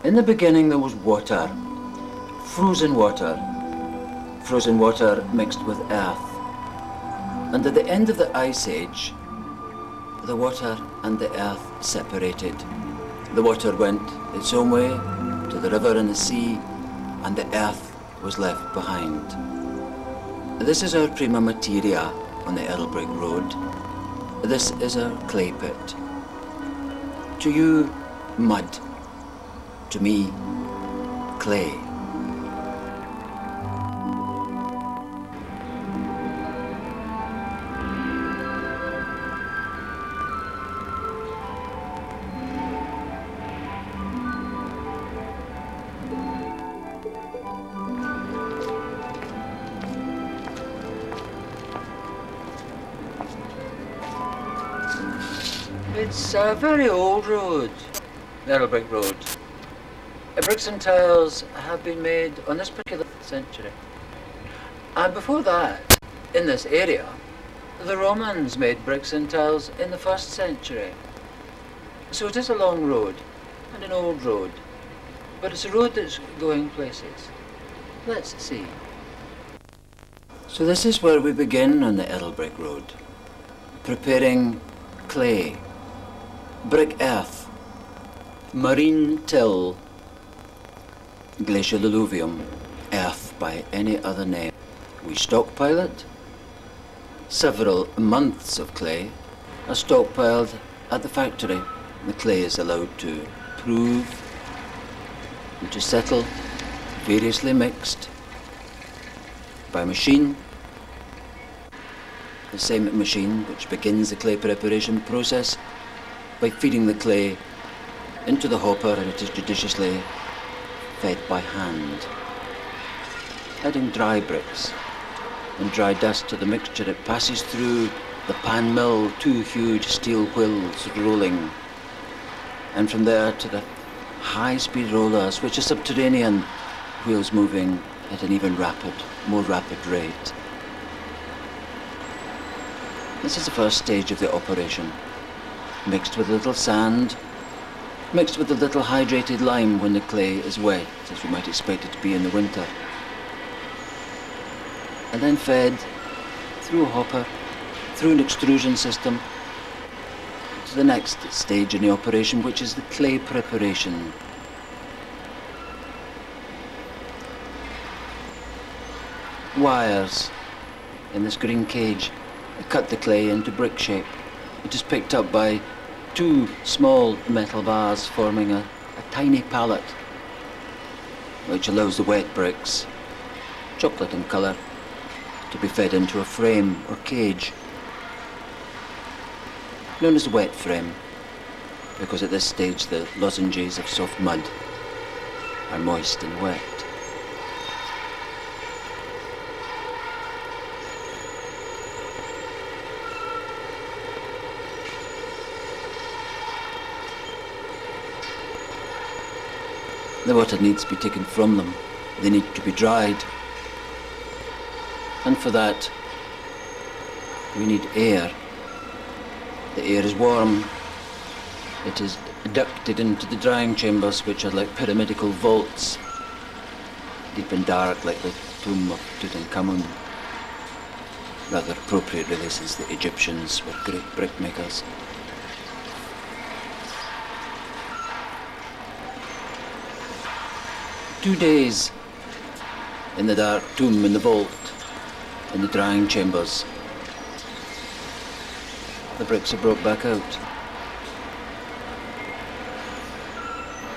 In the beginning there was water, frozen water mixed with earth. And at the end of the Ice Age, the water and the earth separated. The water went its own way to the river and the sea, and the earth was left behind. This is our prima materia on the Errol Brick Road. This is our clay pit. To you, mud. To me, clay. It's a very old road, Errol Brick Road. Bricks and tiles have been made on this particular century. And before that, in this area, the Romans made bricks and tiles in the 1st century. So it is a long road and an old road, but it's a road that's going places. Let's see. So this is where we begin on the Errol Brick Road, preparing clay, brick earth, marine till, glacial alluvium, earth by any other name. We stockpile it. Several months of clay are stockpiled at the factory. The clay is allowed to prove and to settle, variously mixed by machine. The same machine which begins the clay preparation process by feeding the clay into the hopper, and it is judiciously fed by hand, adding dry bricks and dry dust to the mixture. It passes through the pan mill, 2 huge steel wheels rolling, and from there to the high-speed rollers, which are subterranean wheels moving at an even more rapid rate. This is the first stage of the operation, mixed with a little sand, mixed with a little hydrated lime when the clay is wet, as you might expect it to be in the winter. And then fed through a hopper, through an extrusion system, to the next stage in the operation, which is the clay preparation. Wires in this green cage cut the clay into brick shape. It is picked up by 2 small metal bars forming a tiny pallet, which allows the wet bricks, chocolate in colour, to be fed into a frame or cage, known as the wet frame, because at this stage the lozenges of soft mud are moist and wet. The water needs to be taken from them. They need to be dried. And for that, we need air. The air is warm. It is ducted into the drying chambers, which are like pyramidical vaults, deep and dark like the tomb of Tutankhamun. Rather appropriate, really, since the Egyptians were great brickmakers. Two days in the dark tomb, in the vault, in the drying chambers. The bricks are brought back out.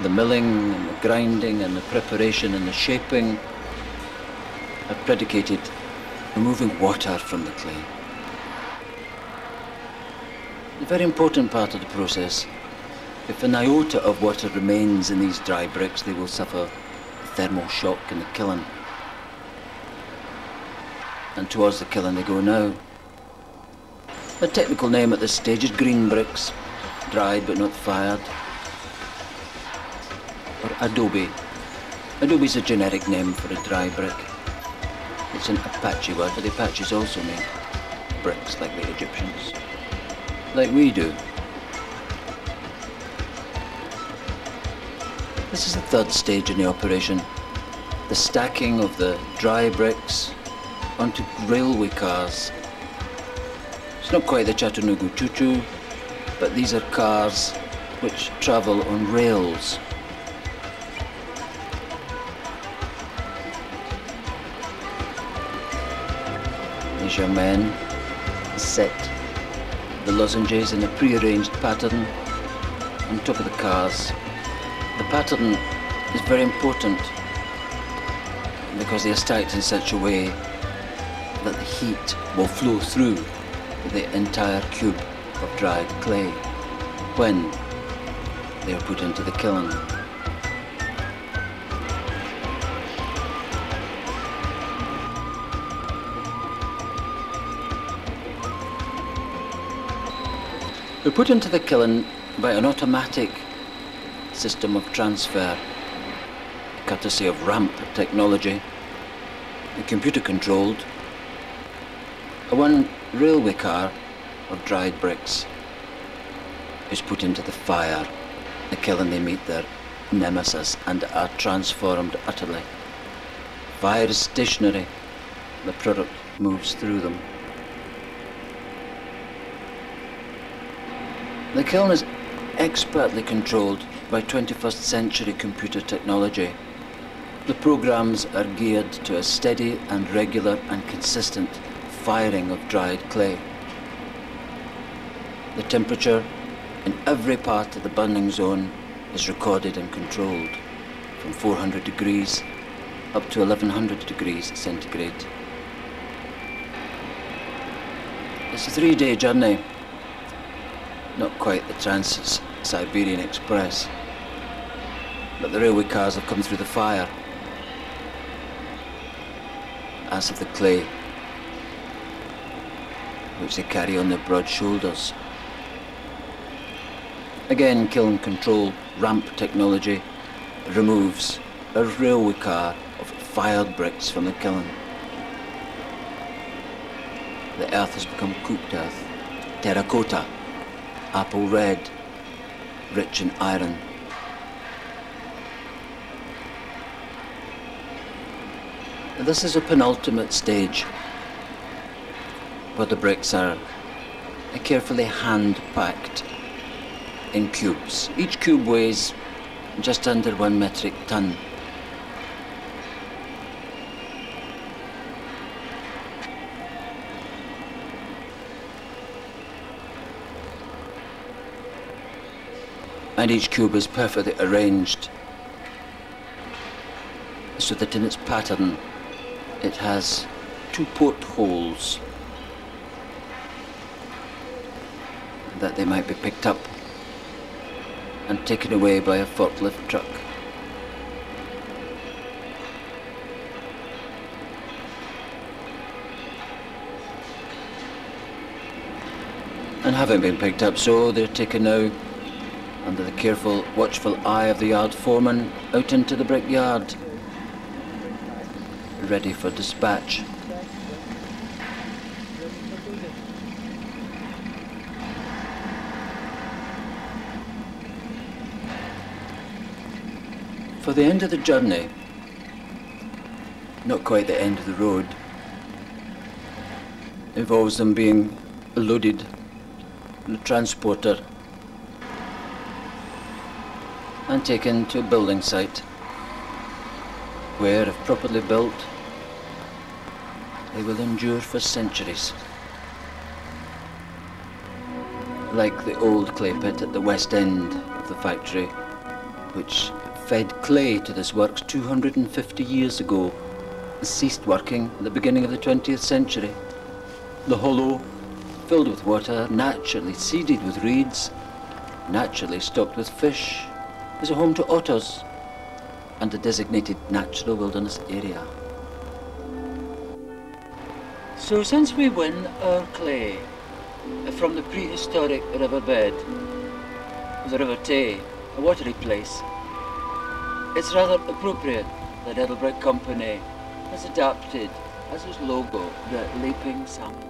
The milling and the grinding and the preparation and the shaping are predicated on removing water from the clay. A very important part of the process. If an iota of water remains in these dry bricks, they will suffer thermal shock in the kiln. And towards the kiln they go now. The technical name at this stage is green bricks, dried but not fired, or adobe. Adobe is a generic name for a dry brick. It's an Apache word, but the Apaches also made bricks like the Egyptians, like we do. This is the third stage in the operation, the stacking of the dry bricks onto railway cars. It's not quite the Chattanooga choo-choo, but these are cars which travel on rails. These young men set the lozenges in a pre-arranged pattern on top of the cars. The pattern is very important because they are stacked in such a way that the heat will flow through the entire cube of dried clay when they are put into the kiln. They're put into the kiln by an automatic system of transfer, courtesy of ramp technology, computer controlled. One railway car of dried bricks is put into the fire. The kiln they meet their nemesis and are transformed utterly. Fire is stationary, the product moves through them. The kiln is expertly controlled by 21st century computer technology. The programs are geared to a steady and regular and consistent firing of dried clay. The temperature in every part of the burning zone is recorded and controlled, from 400 degrees up to 1100 degrees centigrade. It's a 3-day journey, not quite the Trans-Siberian Express, but the railway cars have come through the fire, as have the clay, which they carry on their broad shoulders. Again, kiln control ramp technology removes a railway car of fired bricks from the kiln. The earth has become cooked earth, terracotta, apple red, rich in iron. This is a penultimate stage where the bricks are carefully hand-packed in cubes. Each cube weighs just under 1 metric ton. And each cube is perfectly arranged so that in its pattern it has 2 portholes that they might be picked up and taken away by a forklift truck. And having been picked up so, they're taken now under the careful, watchful eye of the yard foreman out into the brickyard, ready for dispatch. For the end of the journey, not quite the end of the road, involves them being loaded in a transporter and taken to a building site where, if properly built, they will endure for centuries. Like the old clay pit at the west end of the factory, which fed clay to this works 250 years ago, and ceased working at the beginning of the 20th century. The hollow, filled with water, naturally seeded with reeds, naturally stocked with fish, is a home to otters and a designated natural wilderness area. So since we win our clay from the prehistoric riverbed of the River Tay, a watery place, it's rather appropriate that Errol Brick Company has adapted as its logo the leaping salmon.